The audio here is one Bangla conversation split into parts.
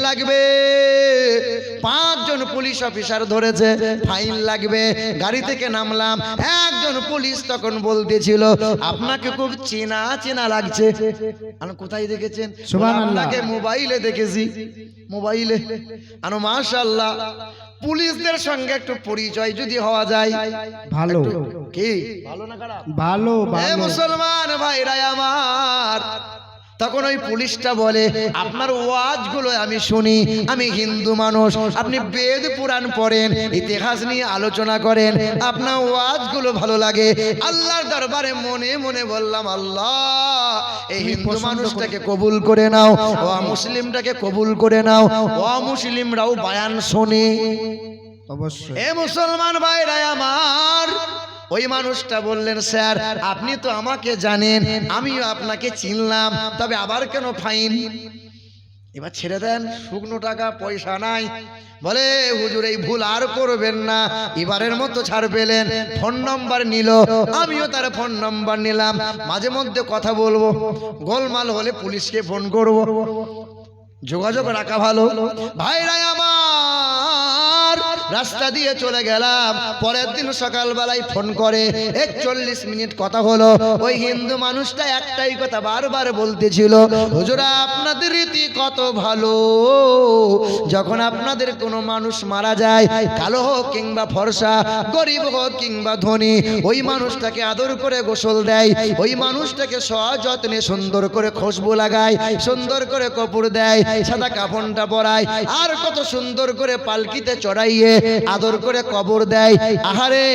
লাগবে। 5 জন পুলিশ অফিসার ধরেছে, ফাইন লাগবে। গাড়ি থেকে নামলাম, একজন পুলিশ তখন বলতেছিল আপনাকে খুব চেনা চেনা লাগছে। আমি কোথায় দেখেছেন? সুবহানাল্লাহ। আপনাকে মোবাইলে দেখেছি, মোবাইলে। আনো মাশাআল্লাহ। পুলিশদের সঙ্গে একটু পরিচয় যদি হওয়া যায় ভালো। কি ভালো না খারাপ? ভালো এ ভালো। মুসলমান ভাইরা আমার, তখন ওই পুলিশটা বলে আপনার ওয়াজগুলো আমি শুনি, আমি হিন্দু মানুষ, আপনি বেদ পুরাণ পড়েন, ইতিহাস নিয়ে আলোচনা করেন, আপনার ওয়াজগুলো ভালো লাগে। আল্লাহর দরবারে মনে মনে বললাম আল্লাহ এই হিন্দু মানুষটাকে কবুল করে নাও, ও মুসলিমটাকে কবুল করে নাও। ও মুসলিমরাও বয়ান শোনে। অবশ্যই। এ মুসলমান ভাইরা আমার, ওই মানুষটা বললেন স্যার আপনি তো আমাকে জানেন, আমিও আপনাকে চিনলাম, তবে আবার কেন ফাইন? এবার ছেড়ে দেন, শুকনো টাকা পয়সা নাই। বলে হুজুর এই ভুল আর করবেন না, এবারের মতো ছাড় পেলেন। ফোন নাম্বার নিল, আমিও তার ফোন নাম্বার নিলাম, মাঝে মধ্যে কথা বলবো, গোলমাল হলে পুলিশকে ফোন করব, যোগাযোগ রাখা ভালো। ভাইরা আমার, রাস্তা দিয়ে চলে গেলাম। পরের দিন সকালবেলায় ফোন করে, 41 মিনিট কথা হলো। ওই হিন্দু মানুষটা একটাই কথা বারবার বলতেছিল, হুজুরা আপনাদের রীতি কত ভালো, যখন আপনাদের কোনো মানুষ মারা যায়, কালো হোক কিংবা ফর্সা, গরিব হোক কিংবা ধনী, ওই মানুষটাকে আদর করে গোসল দেয়, ওই মানুষটাকে সযত্নে সুন্দর করে খুশবু লাগায়, সুন্দর করে কাপড় দেয়, সাদা কাফনটা পরায়, আর কত সুন্দর করে পালকিতে চড়াইয়ে আদর করে কবর দেয়। আহারে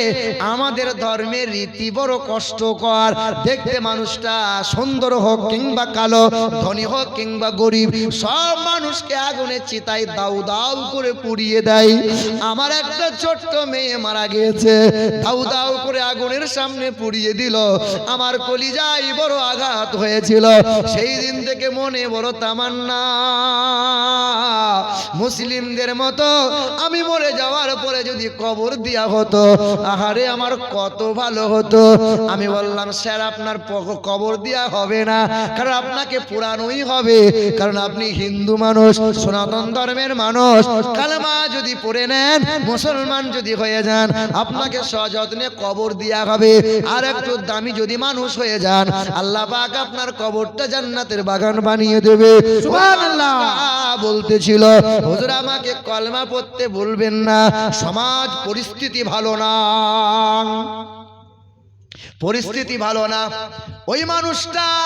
আমাদের ধর্মের রীতি বড় কষ্টকর। দেখতে মানুষটা সুন্দর হোক কিংবা কালো, ধনী হোক কিংবা গরিব, সব মানুষকে আগুনে চিতায় দাউ দাউ করে পুড়িয়ে দেয়। আমার একটা ছোট্ট মেয়ে মারা গিয়েছে, দাউ দাউ করে আগুনের সামনে পুড়িয়ে দিল। আমার কলিজায় বড় আঘাত হয়েছিল। সেই দিন থেকে মনে বড় তামান্না, মুসলিমদের মতো আমি মরে যাওয়ার পরে যদি কবর দেয়া হতো, আহারে আমার কত ভালো হতো। আমি বললাম স্যার আপনার কবর দেয়া হবে না, কারণ আপনাকে পুরানোই হবে, কারণ আপনি হিন্দু মানুষ, সনাতন ধর্মের মানুষ। কালেমা যদি পড়ে নেন, মুসলমান যদি হয়ে যান, আপনাকে সযত্নে কবর দেয়া হবে। আর একটু দামি যদি মানুষ হয়ে যান, আল্লাহ পাক আপনার কবরটা জান্নাতের বাগান বানিয়ে দেবে। সুবহানাল্লাহ বলতেছিল, হুজুর আমাকে কলমা পড়তে বলবেন না, সমাজ পরিস্থিতি ভালো না, পরিস্থিতি ভালো না। ওই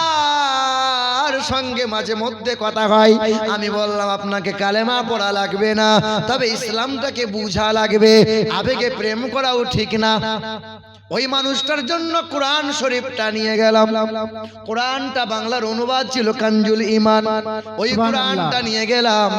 মানুষটার সঙ্গে মাঝে মধ্যে কথা হয়। আমি বললাম আপনাকে কালেমা পড়া লাগবে না, তবে ইসলামটাকে বুঝা লাগবে, আবেগে প্রেম করাও ঠিক না। ওই মানুষটার জন্য কোরআন শরীফটা নিয়ে গেলাম। কোরআনটা বাংলার অনুবাদ ছিল কানজুল ঈমান, ওই কোরআনটা নিয়ে গেলাম।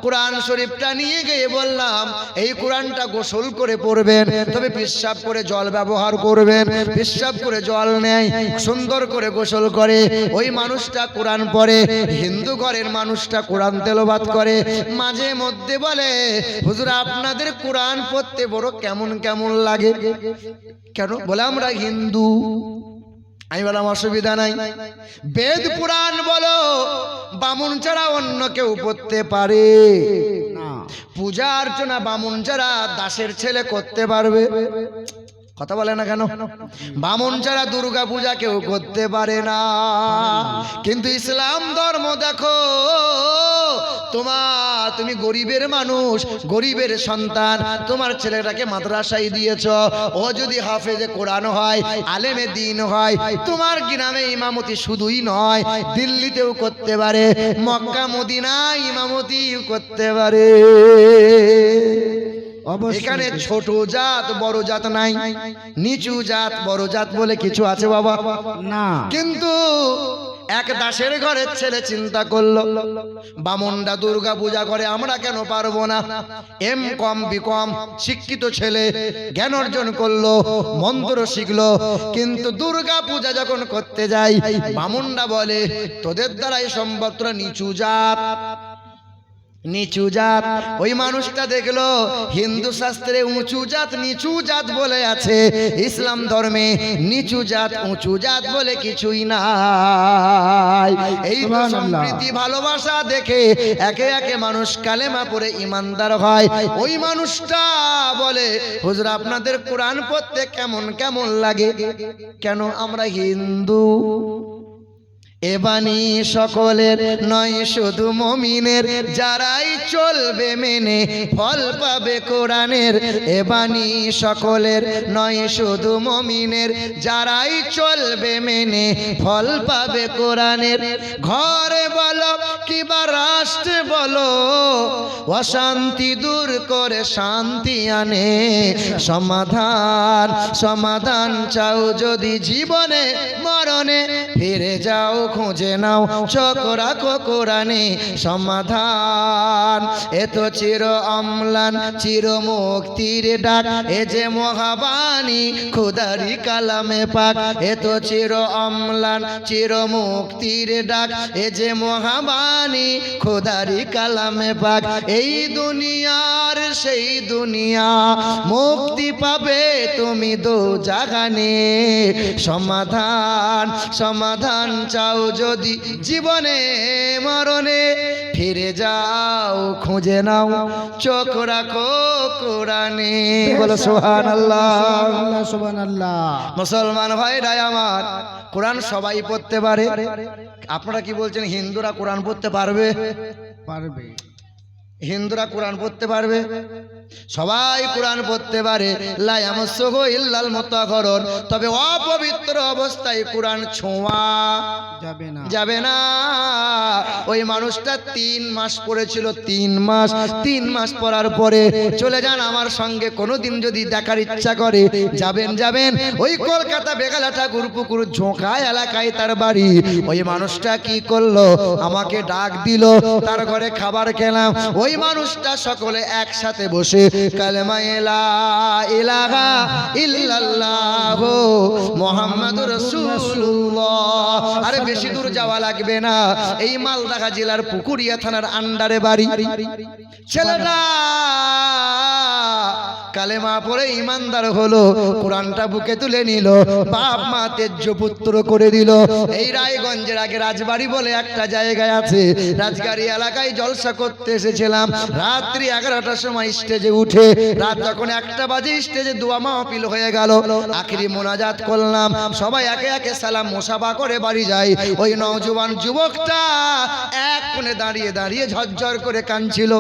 কোরআন শরীফটা নিয়ে গিয়ে বললাম এই কোরআনটা গোসল করে পড়বেন, তবে পেশাব করে জল ব্যবহার করবেন। পেশাব করে জল নেয়, সুন্দর করে গোসল করে। ওই মানুষটা কোরআন পড়ে, হিন্দু ঘরের মানুষটা কোরআন তেলাওয়াত করে। মাঝে মধ্যে বলে হুজুর আপনাদের কোরআন পড়তে বড় কেমন কেমন লাগে। কেন? বলে আমরা হিন্দু। আমি বললাম অসুবিধা নাই, বেদ পুরাণ বলো, বামুন ছাড়া অন্য কেউ পড়তে পারে না। পূজা অর্চনা বামুন ছাড়া দাসের ছেলে করতে পারবে? কথা বলে না কেন? বামুন ছাড়া দুর্গা পূজা কেউ করতে পারে না। কিন্তু ইসলাম ধর্ম দেখো, তুমি গরিবের মানুষ, গরিবের সন্তান, তোমার ছেলেটাকে মাদ্রাসায় দিয়েছ, ও যদি হাফেজে কোরআন হয়, আলেমে দ্বীন হয়, তোমার গ্রামে ইমামতি শুধুই নয়, দিল্লিতেও করতে পারে, মক্কা মদিনায় ইমামতি করতে পারে। এখানে ছোট জাত বড় জাত নাই, নিচু জাত বড় জাত বলে কিছু আছে বাবা? না। কিন্তু এক দাসের ঘরের ছেলে চিন্তা করলো, বামুনরা দুর্গা পূজা করে, আমরা কেন পারবো না? এম কম বিকম শিক্ষিত ছেলে, জ্ঞান অর্জন করলো, মন্ত্র শিখলো, কিন্তু দুর্গা পূজা যখন করতে যাই, বামুনরা বলে তোদের দ্বারাই সম্ভব, তোরা নিচু জাত। নিচু জাত। ওই মানুষটা দেখলো হিন্দু শাস্ত্রে উঁচু জাত নিচু জাত বলে আছে, ইসলাম ধর্মে নিচু জাত উঁচু জাত বলে কিছুই নাই। এই তো সম্প্রীতি ভালোবাসা দেখে একে একে মানুষ কালেমা পড়ে ইমানদার হয়। ওই মানুষটা বলে, হুজুর আপনাদের কোরআন পড়তে কেমন কেমন লাগে? কেন? আমরা হিন্দু। এ বাণী সকলের নয় শুধু মুমিনের, যারাই চলবে মেনে ফল পাবে কোরআনের। এ বাণী সকলের নয় শুধু মুমিনের, যারাই চলবে মেনে ফল পাবে কোরআনের। ঘরে বলো কিবা রাষ্ট্রে বলো, অশান্তি দূর করে শান্তি আনে। সমাধান সমাধান চাও যদি জীবনে মরণে, ফিরে যাও খুঁজে নাও চোখ রাখো কোরআনে। সমাধান এ তো চির অম্লান চির মুক্তির ডাক, এ যে মহাবাণী খুদারি কালামে পাক। এ তো চির অম্লান চির মুক্তির ডাক, এ যে মহাবাণী খুদারি কালামে পাক। এই দুনিয়ার সেই দুনিয়া, মুক্তি পাবে তুমি দোজাহানে। সমাধান সমাধান চাও যদি জীবনে মরণে, ফিরে যাও খুঁজে নাও চোখ রাখো কোরআনে। বলো সুবহানাল্লাহ। সুবহানাল্লাহ। মুসলমান ভাইরা আমার, কোরআন সবাই পড়তে পারে। আপনারা কি বলছেন হিন্দুরা কোরআন পড়তে পারবে? পারবে। হিন্দুরা কোরআন পড়তে পারবে? সবাই কোরআন পড়তে পারে। লা ইয়ামাসসুহু ইল্লাল মুতাহহারুন। তবে অপবিত্র অবস্থায় কোরআন ছোঁয়া যাবে না। যাবে না। ওই মানুষটা 3 মাস পড়েছিল, 3 মাস। 3 মাস পড়ার পরে চলে যান আমার সঙ্গে, কোনোদিন যদি দেখার ইচ্ছা করে যাবেন যাবেন। ওই কলকাতা বেগালা ঠাকুর পুকুর ঝোঁকা এলাকায় তার বাড়ি। ওই মানুষটা কি করলো? আমাকে ডাক দিল, তার ঘরে খাবার খেলাম। ওই মানুষটা সকলে একসাথে বসে কালেমা লা ইলাহা ইল্লাল্লাহ মুহাম্মাদুর রাসূলুল্লাহ। আরে বেশি দূর যাওয়া লাগবে না, এই মালদা জেলার পুকুরিয়া থানার আন্ডারে বাড়ি। ছেলেটা কালেমা পড়ে ইমানদার হলো, কোরআনটা বুকে তুলে নিল, বাপ মা তেজ্য পুত্র করে দিল। এই রায়গঞ্জের আগে রাজবাড়ি বলে একটা জায়গায় আছে, রাজবাড়ি এলাকায় জলসা করতে এসেছিলাম। রাত্রি 11টার সময় স্টেজে উঠে, রাত যখন 1টা বাজে স্টেজে দোয়া মাহফিল হয়ে গেল। আখিরি মোনাজাত করলাম, সবাই একে একে সালাম মুসাফা করে বাড়ি যায়। ওই নওজোয়ান যুবকটা এক কোণে দাঁড়িয়ে দাঁড়িয়ে ঝরঝর করে কাঁদছিল।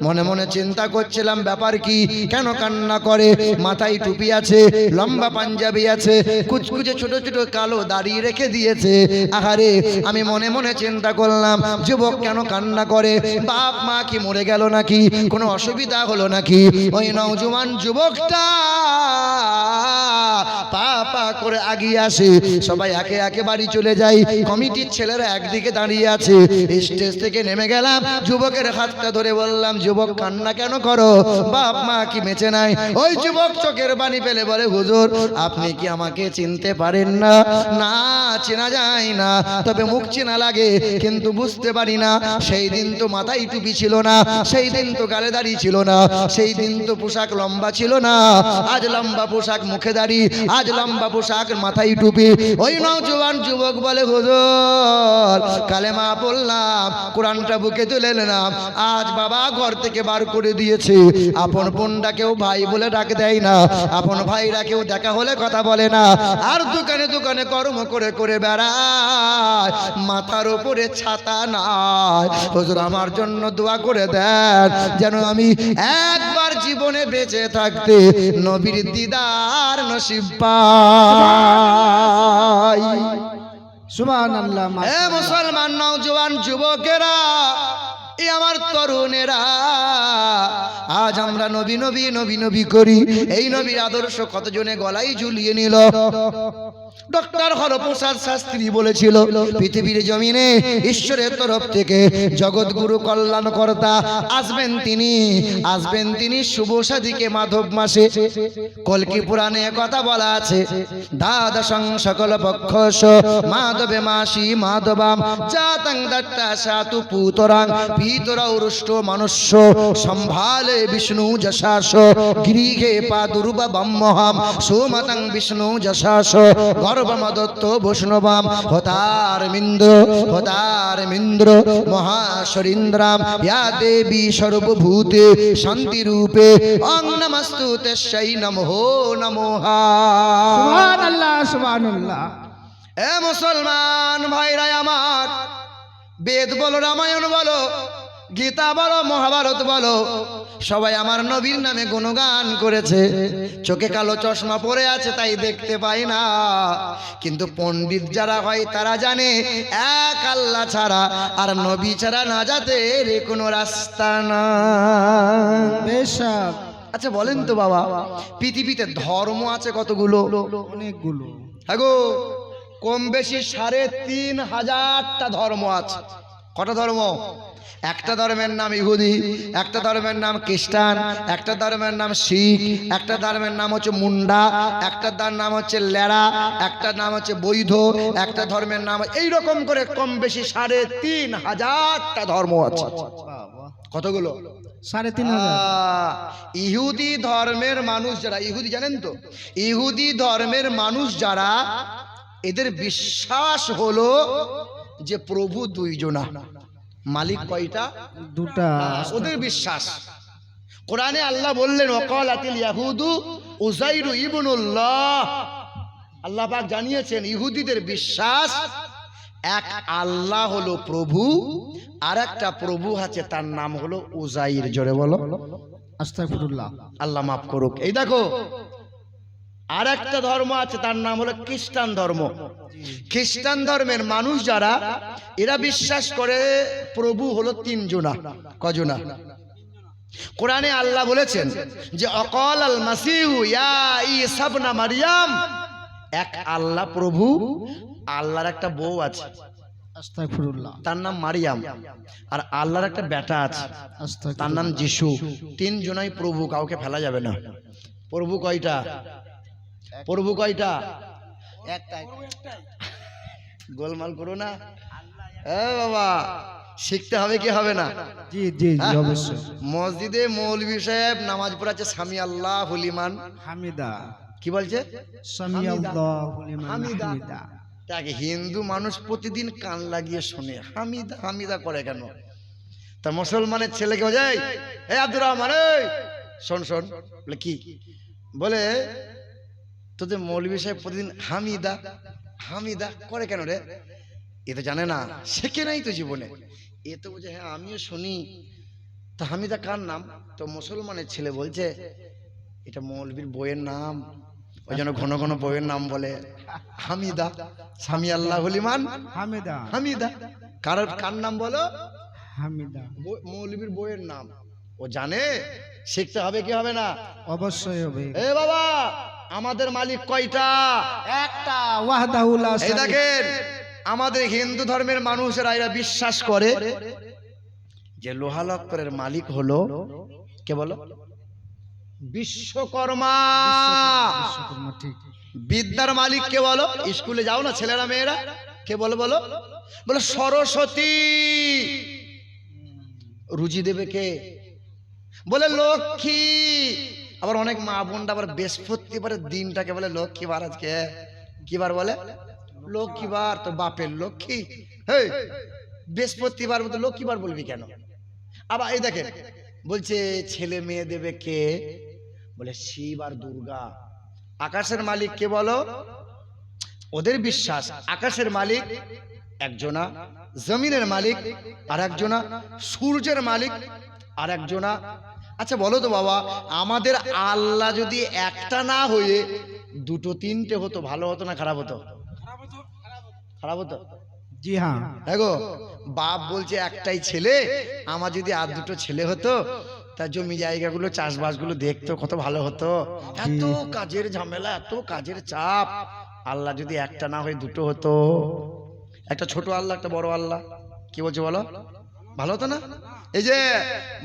মনে মনে চিন্তা করছিলাম ব্যাপার কি, কেন কান্না করে? মাথায় টুপি আছে, লম্বা পাঞ্জাবি আছে, কুচকুচে ছোট ছোট কালো দাড়ি রেখে দিয়েছে। আহারে, আমি মনে মনে চিন্তা করলাম যুবক কেন কান্না করে? বাপ মা কি মরে গেল নাকি? কোনো অসুবিধা হলো নাকি? ওই নওজোয়ান যুবকটা পা পা করে আগিয়ে আসে, সবাই একে একে বাড়ি চলে যায়। কমিটির ছেলেরা একদিকে দাঁড়িয়ে আছে। স্টেজ থেকে নেমে গেলাম, যুবকের হাতটা ধরে বললাম, যুবক কান্না কেন করো? বাপ মা কি বেঁচে নাই? ওই যুবক চোখের পানি ফেলে বলে, হুজুর আপনি কি আমাকে চিনতে পারেন না? না, চেনা যায় না, তবে মুখ চেনা লাগে, কিন্তু বুঝতে পারি না। সেই দিন তো মাথায় টুপি ছিল না, সেই দিন তো গালে দাড়ি ছিল না, সেই দিন তো পোশাক লম্বা ছিল না। আজ লম্বা পোশাক, মুখে দাড়ি, আজ লম্বা পোশাক, মাথায় টুপি। ওই নওজোয়ান যুবক বলে, হুজুর কালেমা পড়লাম, কোরআনটা বুকে তুলে নিলাম, আজ বাবা ঘর থেকে বার করে দিয়েছে। আপন বোনটা কেউ ভাই বলে ডাক দেয় না, আপন ভাইরা কেউ দেখা হলে কথা বলে না, আর দোকানে দোকানে কর্ম করে করে বেড়ায়, মাথার উপরে ছাতা নাই। হুজুর আমার জন্য দোয়া করে দেন, যেন আমি একবার জীবনে বেঁচে থাকতে নবীর দিদার নসিব পাই। সুবহানাল্লাহ। এ মুসলমান নওজোয়ান যুবকেরা, এ আমার তরুণেরা, আজ আমরা নবী নবী নবী নবী করি। এই নবীর আদর্শ কতজনে গলায় ঝুলিয়ে নিল। ডক্টর হরপ্রসাদ শাস্ত্রী বলেছিল পৃথিবীর জমিনে ঈশ্বরের তরফ থেকে জগৎগুরু কল্যাণকর্তা আসবেন তিনি শুভ সাধিকে মাধব মাসে। কল্কি পুরাণে কথা বলা আছে, দ্বাদশং সকল পক্ষস মাধবে মাসি মাধবাম জাতং দত্তা সাতু পুতরাং পিতরৌরুষ্ট মনুষ্য সম্ভালে বিষ্ণু যশাস গৃহে পাদুর্বম মহাম সোমতং বিষ্ণু যশাস গর্ভমদত্ত বৈষ্ণবাম হতারমিন্দ্র মহাশরীন্দ্রাম ইয়া দেবী সর্বভূতে শান্তিরূপে অং নমস্তু তস্যৈ নমো নমঃ। সুবহানাল্লাহ সুবহানাল্লাহ। এ মুসলমান ভাইরা আমার, বেদ বলো, রামায়ণ বলো, গীতা বলো, মহাভারত বলো, সবাই আমার নবীর নামে গুণগান করেছে। চোখে কালো চশমা পরে আছে তাই দেখতে পাই না, কিন্তু পণ্ডিত যারা হয় তারা জানে এক আল্লাহ ছাড়া আর নবী ছাড়া নাজাতের কোনো রাস্তা না। বেশক আচ্ছা বলেন তো বাবা, পৃথিবীতে ধর্ম আছে কতগুলো? অনেকগুলো। হ্যাঁ গো, কম বেশি ৩,৫০০টা ধর্ম আছে। কটা ধর্ম? একটা ধর্মের নাম ইহুদি, একটা ধর্মের নাম খ্রিস্টান, একটা ধর্মের নাম শিখ, একটা ধর্মের নাম হচ্ছে মুন্ডা, একটা তার নাম হচ্ছে লেড়া, একটা নাম হচ্ছে বৈধ, একটা ধর্মের নাম, এইরকম করে কম বেশি ৩,৫০০টা ধর্ম আছে। কতগুলো? ৩,৫০০। ইহুদি ধর্মের মানুষ যারা, ইহুদি জানেন তো, ইহুদি ধর্মের মানুষ যারা, এদের বিশ্বাস হলো যে প্রভু দুইজনা, মালিক কয়টা? দুটা। ওদের বিশ্বাস। কোরআনে আল্লাহ বললেন ওয়াকালাতিল ইয়াহুদু উযাইরু ইবনুল্লাহ। আল্লাহ পাক জানিয়েছেন ইহুদিদের বিশ্বাস এক আল্লাহ হলো প্রভু, আর একটা প্রভু আছে তার নাম হলো উযাইর। জোরে বলো আস্তাগফিরুল্লাহ। আল্লাহ মাফ করুক। এই দেখো, আর একটা ধর্ম আছে তার নাম হলো খ্রিস্টান ধর্ম। খ্রিস্টান ধর্মের মানুষ যারা, এরা বিশ্বাস করে প্রভু হলো তিনজনা। কজনা? কোরআনে আল্লাহ বলেছেন যে অকাল আল মাসিহু ইয়া ঈসা ইবনে মারইয়াম, এক আল্লাহ প্রভু, আল্লাহর একটা বউ আছে আস্তাগফিরুল্লাহ, তার নাম মারিয়াম, আর আল্লাহর একটা বেটা আছে তার নাম যিশু। তিনজনাই প্রভু, কাউকে ফেলা যাবে না। প্রভু কয়টা? প্রভু কয়টা? একটাই। গোলমাল করো না এ বাবা, শিখতে হবে কি হবে না? জি জি জি অবশ্যই। মসজিদে মৌলভী সাহেব নামাজ পড়াচ্ছে সামি আল্লাহু লিমান হামিদা। কি বলছে? সামি আল্লাহু লিমান হামিদা। তাকে হিন্দু মানুষ প্রতিদিন কান লাগিয়ে শোনে, হামিদা হামিদা করে কেন? তা মুসলমানের ছেলেকে বলে, এই আব্দুর রহমান, এই শোন শোন। বলে কি? বলে তোদের মৌলভী সাহেব প্রতিদিন হামিদা হামিদা করে কেন রে? এ তো জানে না, শেখে নাই তো জীবনে। এ তো বুঝে হ্যাঁ আমিও শুনি। তা হামিদা কার নাম? তো মুসলমানের ছেলে বলছে এটা মৌলভীর বইয়ের নাম, ওই জন্য ঘন ঘন বইয়ের নাম বলে হামিদা। সামি আল্লাহু লিমান হামিদা। হামিদা। কার নাম বলো? হামিদা। মৌলভীর বইয়ের নাম। ও জানে, শিখতে হবে কি হবে না? অবশ্যই হবে। এ বাবা, আমাদের মালিক কয়টা? একটা, ওয়াহদাহু লা এই শারীকা। দেখেন, আমাদের হিন্দু ধর্মের মানুষেরা এরা বিশ্বাস করে যে লোহা লক্করের মালিক হলো কে বলো? বিশ্বকর্মা। বিশ্বকর্মা, ঠিক। বিদ্যার মালিক কে বলো? স্কুলে যাও না ছেলেরা মেয়েরা, কে বলো বলো? বলো সরস্বতী। রুজি দেবে কে? বলে লক্ষ্মী। আবার অনেক মা বোনটা আবার বৃহস্পতিবারের দিনটাকে বলে লক্ষ্মীবার। আজকে কি বার বলে? লক্ষ্মীবার। তো বাপের লক্ষ্মী, হেই বৃহস্পতিবার মতো লক্ষ্মীবার বলবি কেন? আবার এই দেখেন বলছে ছেলে মেয়ে দেবে কে? বলে শিব আর দুর্গা। আকাশের মালিক কে বলো? ওদের বিশ্বাস আকাশের মালিক একজনা, জমিনের মালিক আর একজনা, সূর্যের মালিক আর একজনা। আচ্ছা বলো তো বাবা, আমাদের আল্লাহ যদি একটা না হয়ে দুটো তিনটে হতো, ভালো হতো না খারাপ হতো? খারাপ হতো। জি হ্যাঁ। দেখো, বাপ বলছে একটাই ছেলে, আমার যদি আর দুটো ছেলে হতো, তার জমি জায়গাগুলো চাষবাসগুলো দেখতো, কত ভালো হতো। এত কাজের ঝামেলা, এত কাজের চাপ, আল্লাহ যদি একটা না হয় দুটো হতো, একটা ছোট আল্লাহ একটা বড় আল্লাহ, কি বলছে বলো, ভালো হতো না? এই যে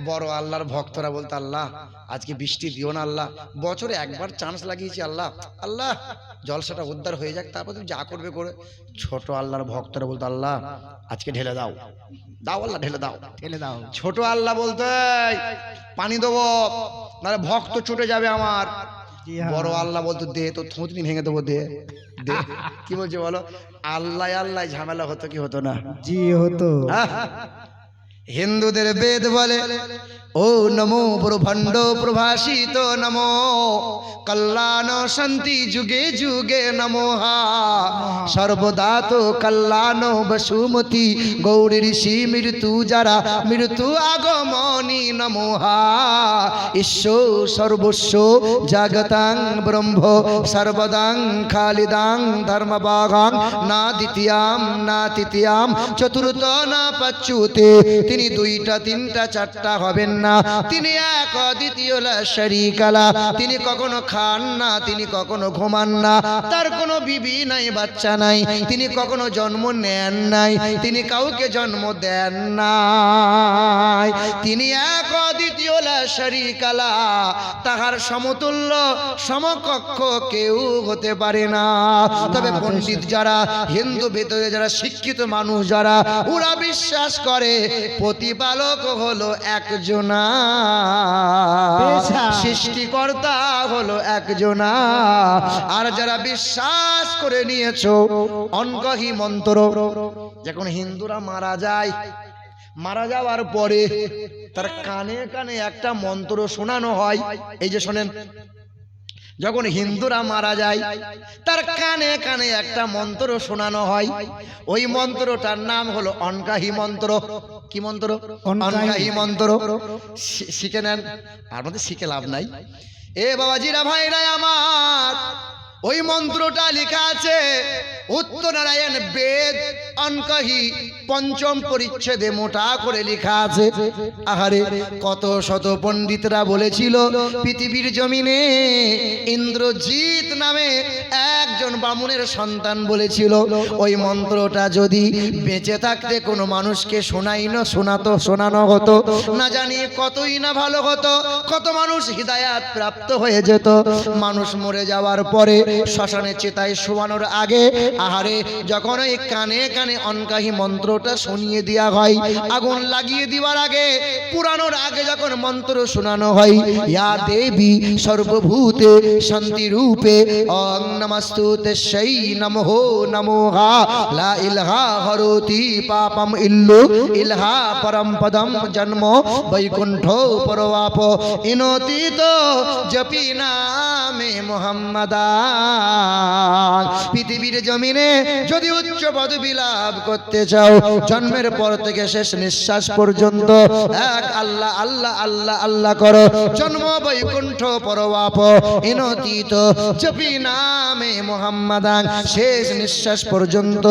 বড় আল্লাহর ভক্তরা বলতো আল্লাহ আজকে বৃষ্টি দিও না আল্লাহ, বছরে একবার চান্স লাগিয়েছি আল্লাহ, আল্লাহ জলসাটা উদ্ধার হয়ে যাক, তারপর তুমি যা করবে করে। ছোট আল্লাহর ভক্তরা বলতো আল্লাহ আজকে ঢেলে দাও, দাও আল্লাহ ঢেলে দাও। ঠেলে দাও। ছোট আল্লাহ বলতে পানি দেবো নাহলে ভক্ত ছুটে যাবে আমার। জি হ্যাঁ। বড় আল্লাহ বলতো দে তো থুতনি ভেঙে দেবো, দে দে। কি বলছে বলো, আল্লাহ আল্লাহ ঝামেলা হতো কি হতো না? জি হতো। হিন্দুদের বেদ বলে ও নমো ব্রহ্মাণ্ড প্রভাসিত নমো কল্যাণ শান্তি যুগে যুগে নমোহা সর্বদা তো কল্যাণ বসুমতি গৌরী ঋষি মৃত্যু যারা মৃত্যু আগমনী নমোহা ঈশ্বর সর্বস্ব জগতাং ব্রহ্ম সর্বদাং খালিদাং ধর্মবাগাং না দ্বিতীয়াম না তৃতীয়াম চতুর্থ না পচ্যুতে। তিনি দুইটা তিনটা চারটা হবেন না, তিনি এক অদ্বিতীয় লা শারীকা লা। তিনি কখনো খান না, তিনি কখনো ঘুমান না, তার কোনো বিবি নাই বাচ্চা নাই, তিনি কখনো জন্ম নেন নাই, তিনি কাউকে জন্ম দেন নাই। তিনি এক অদ্বিতীয় লা শারীকা লা, তাহার সমতুল্য সমকক্ষ কেউ হতে পারে না। তবে পণ্ডিত যারা, হিন্দু ভেতরে যারা শিক্ষিত মানুষ যারা, ওরা বিশ্বাস করে প্রতিপালক হলো একজনা, সৃষ্টিকর্তা হলো একজনা। আর যারা বিশ্বাস করে নিয়েছো অনকহি মন্ত্র, যখন হিন্দুরা মারা যায়, মারা যাওয়ার পরে তার কানে কানে একটা মন্ত্র শোনানো হয়। এই যে শোনেন, যখন হিন্দুরা মারা যায় তার কানে কানে একটা মন্ত্র শোনানো হয়, ওই মন্ত্রটার নাম হলো অনকাহি মন্ত্র। কি মন্ত্র? অনকাহি মন্ত্র। শিখে নেন, আর মধ্যে শিখে লাভ নাই। এ বাবাজিরা ভাইরা আমার, ওই মন্ত্রটা লেখা আছে উত্তরনারায়ণ বেদ অনকহি পঞ্চম পরিচ্ছেদে মোটা করে লেখা আছে। আহারে কত শত পণ্ডিতরা বলেছিল পৃথিবীর জমিনে ইন্দ্রজিৎ নামে একজন বামুনের সন্তান বলেছিল ওই মন্ত্রটা যদি বেঁচে থাকতে কোনো মানুষকে শোনানো হতো, না জানি কতই না ভালো হতো, কত মানুষ হিদায়াত প্রাপ্ত হয়ে যেত। মানুষ মরে যাওয়ার পরে শ্মশানে চিতায় শোয়ানোর আগে, আহারে যখন ওই কানে কানে অনকাহি মন্ত্রটা শুনিয়ে দেওয়া হয়, আগুন লাগিয়ে দেওয়ার আগে, পুরানোর আগে যখন মন্ত্র শোনানো হয়, ইয়া দেবী সর্বভূতে শান্তি রূপে ওং নমস্তুতে সেই নমো নমোহা লা ইলাহা হরতি পাপম ইল্লু ইলহা পরম পদম জন্ম বৈকুণ্ঠ পরবাপ ইনতিত জপি নামে মুহাম্মাদা। পৃথিবীর জমিনে যদি উচ্চ পদবি লাভ করতে চাও, জন্মের পর থেকে শেষ নিঃশ্বাস পর্যন্ত এক আল্লাহ আল্লাহ আল্লাহ আল্লাহ করো। জন্ম বৈকুণ্ঠ পরবাপ ইনতিত জপি নামে মুহাম্মাদান, শেষ নিঃশ্বাস পর্যন্ত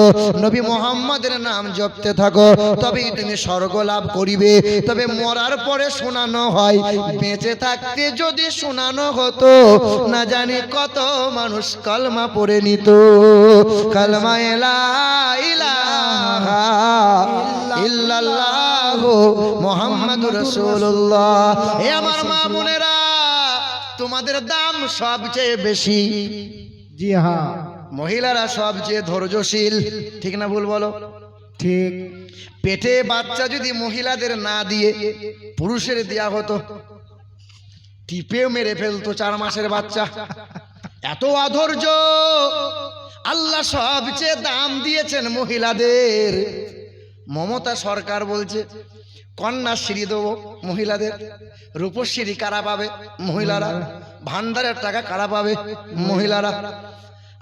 নবী মুহাম্মাদের নাম জপতে থাকো, তবেই তুমি স্বর্গ লাভ করিবে। তবে মরার পরে শোনানো হয়, বেঁচে থাকতে যদি শোনানো হতো, না জানি কত মানুষ কলমা পড়ে নিত। কলমা লা ইলাহা ইল্লাল্লাহু মুহাম্মাদুর রাসূলুল্লাহ। হে আমার মা বোনেরা, তোমাদের দাম সবচেয়ে বেশি। জি হ্যাঁ, মহিলারা সবচেয়ে ধৈর্যশীল, ঠিক না ভুল বলো? ঠিক। পেটে বাচ্চা যদি মহিলাদের না দিয়ে পুরুষের দেয়া হতো, টিপেও মেরে ফেলতো 4 মাসের বাচ্চা। এত অধৈর্য। আল্লাহ সবচেয়ে দাম দিয়েছেন মহিলাদের। মমতা সরকার বলছে কন্যাশ্রী দেবো মহিলাদের, রূপশ্রী কারা পাবে? মহিলারা। ভান্ডারের টাকা কারা পাবে? মহিলারা।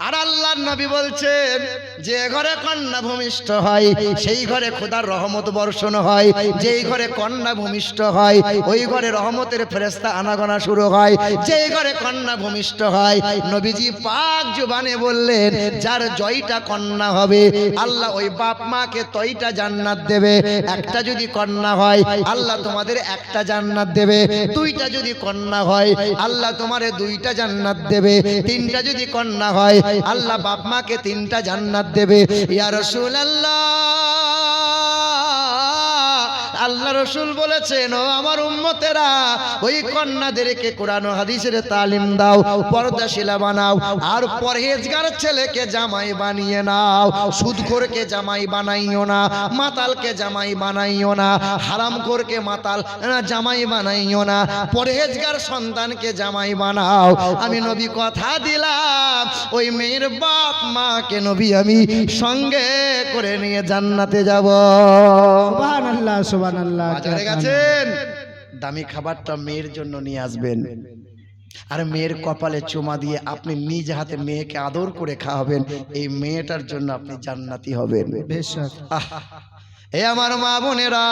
আর আল্লাহর নবী বলছেন যে ঘরে কন্যা ভূমিষ্ঠ হয় সেই ঘরে খোদার রহমত বর্ষণ হয়, যেই ঘরে কন্যা ভূমিষ্ঠ হয় ওই ঘরে রহমতের ফেরেশতা আনাগোনা শুরু হয়। যেই ঘরে কন্যা ভূমিষ্ঠ হয়, নবীজি পাক জবানে বললেন যার জয়টা কন্যা হবে আল্লাহ ওই বাপ মাকে তয়টা জান্নাত দেবে। একটা যদি কন্যা হয় আল্লাহ তোমাদের একটা জান্নাত দেবে, দুইটা যদি কন্যা হয় আল্লাহ তোমারে দুইটা জান্নাত দেবে, তিনটা যদি কন্যা হয় আল্লাহ বাপ মাকে 3টা জান্নাত দেবে। ইয়া রাসূলুল্লাহ, আল্লাহ রসুল বলেছেন, ও আমার উম্মতেরা, ওই কন্যাদেরকে কোরআন ও হাদিসের তালিম দাও, পর্দাশীলা বানাও, আর পরহেজগার ছেলেকে জামাই বানিয়ে নাও। সুদখোরকে জামাই বানাইও না, মাতালকে জামাই বানাইও না, হারামখোরকে মাতাল জামাই বানাইও না, পরহেজগার সন্তানকে জামাই বানাও। আমি নবী কথা দিলাম, ওই মেয়ের বাপ মাকে নবী আমি সঙ্গে করে নিয়ে জান্নাতে যাব। সুবহানাল্লাহ সুবহানাল্লাহ। বাজারে গেছেন, দামি খাবারটা মেয়ের জন্য নিয়ে আসবেন, আর মেয়ের কপালে চুমা দিয়ে আপনি নিজ হাতে মেয়েকে আদর করে খাওয়াবেন। এই মেয়েটার জন্য আপনি জান্নাতি হবেন। বেশক। এ আমার মা বোনেরা,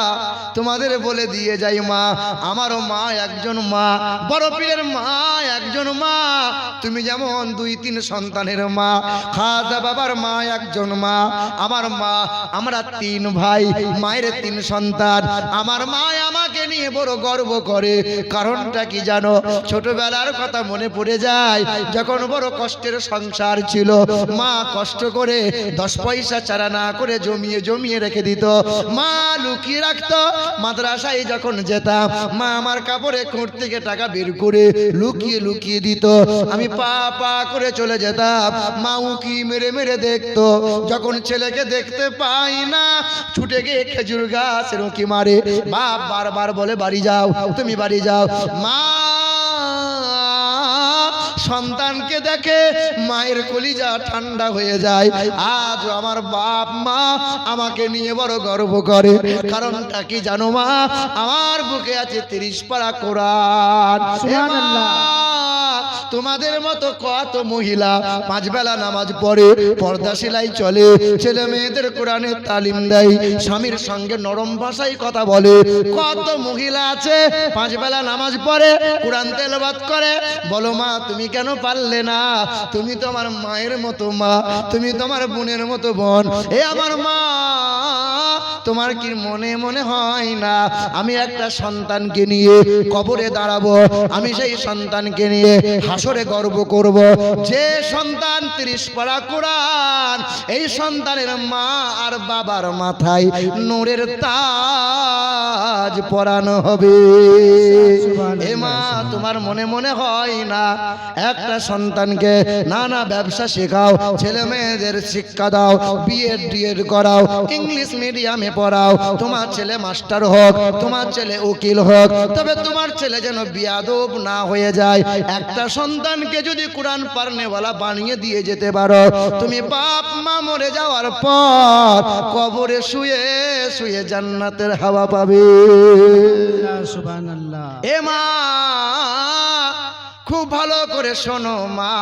তোমাদের বলে দিয়ে যাই, মা আমারও মা একজন মা, বড় পীরের মা একজন মা। তুমি যেমন 2-3 সন্তানের মা, খাজা বাবার মা একজন মা, আমার মা, আমরা 3 ভাই, মায়ের 3 সন্তান। আমার মা আমাকে নিয়ে বড় গর্ব করে। কারণটা কি জানো? ছোটবেলার কথা মনে পড়ে যায়, যখন বড় কষ্টের সংসার ছিল, মা কষ্ট করে 10 পয়সা চারা না করে জমিয়ে জমিয়ে রেখে দিত। মা লুকিয়ে রাখতো। মাদ্রাসায় যখন যেতাম, মা আমার কাপড়ে কোট থেকে টাকা বের করে লুকিয়ে লুকিয়ে দিত। আমি পা পা করে চলে যেতাম, মা উকি মেরে মেরে দেখতো। যখন ছেলেকে দেখতে পাই না, ছুটে গিয়ে খেজুর গাছের উকি মারে। বাপ বারবার বলে, বাড়ি যাও, তুমি বাড়ি যাও। মা সন্তানকে দেখে মায়ের কলিজা ঠান্ডা হয়ে যায়। আজ আমার বাপ মা আমাকে নিয়ে বড় গর্ব করে। কারণটা কি জানো মা? আমার বুকে আছে 30 পারা কোরআন। সুবহানাল্লাহ। তোমাদের মতো কত মহিলা 5 বেলা নামাজ পড়ে, পর্দাশীলাই চলে, ছেলে মেয়েদের কোরআনের তালিম দেয়, স্বামীর সঙ্গে নরম ভাষায় কথা বলে। কত মহিলা আছে 5 বেলা নামাজ পড়ে, কোরআন তেলাওয়াত করে। বলো মা, তুমি কেন পারলে না? তুমি তো আমার মায়ের মতো মা, তুমি তো আমার বোনের মতো বোন। এ আমার মা, তোমার কি মনে মনে হয় না আমি একটা সন্তানকে নিয়ে কবরে দাঁড়াবো? আমি সেই সন্তানকে নিয়ে হাসরে গর্ব করব। যে সন্তান 30 পারা কোরআন, এই সন্তানের মা আর বাবার মাথায় নূরের তাজ পরানো হবে। এ মা, তোমার মনে মনে হয় না একটা সন্তানকে নানা ব্যবসা শেখাও, ছেলে মেয়েদের শিক্ষা দাও, বিএড ডিএড করাও, ইংলিশ মিডিয়ামে পড়াও, তোমার ছেলে মাস্টার হোক, তোমার ছেলে উকিল হোক, তবে তোমার ছেলে যেন বিয়াদব না হয়ে যায়। একটা সন্তানকে যদি কোরআন পারনেওয়ালা বানিয়ে দিয়ে যেতে পারো, তুমি বাপ মা মরে যাওয়ার পর কবরে শুয়ে শুয়ে জান্নাতের হাওয়া পাবে। সুবহানাল্লাহ। এ মা, খুব ভালো করে শোনো মা,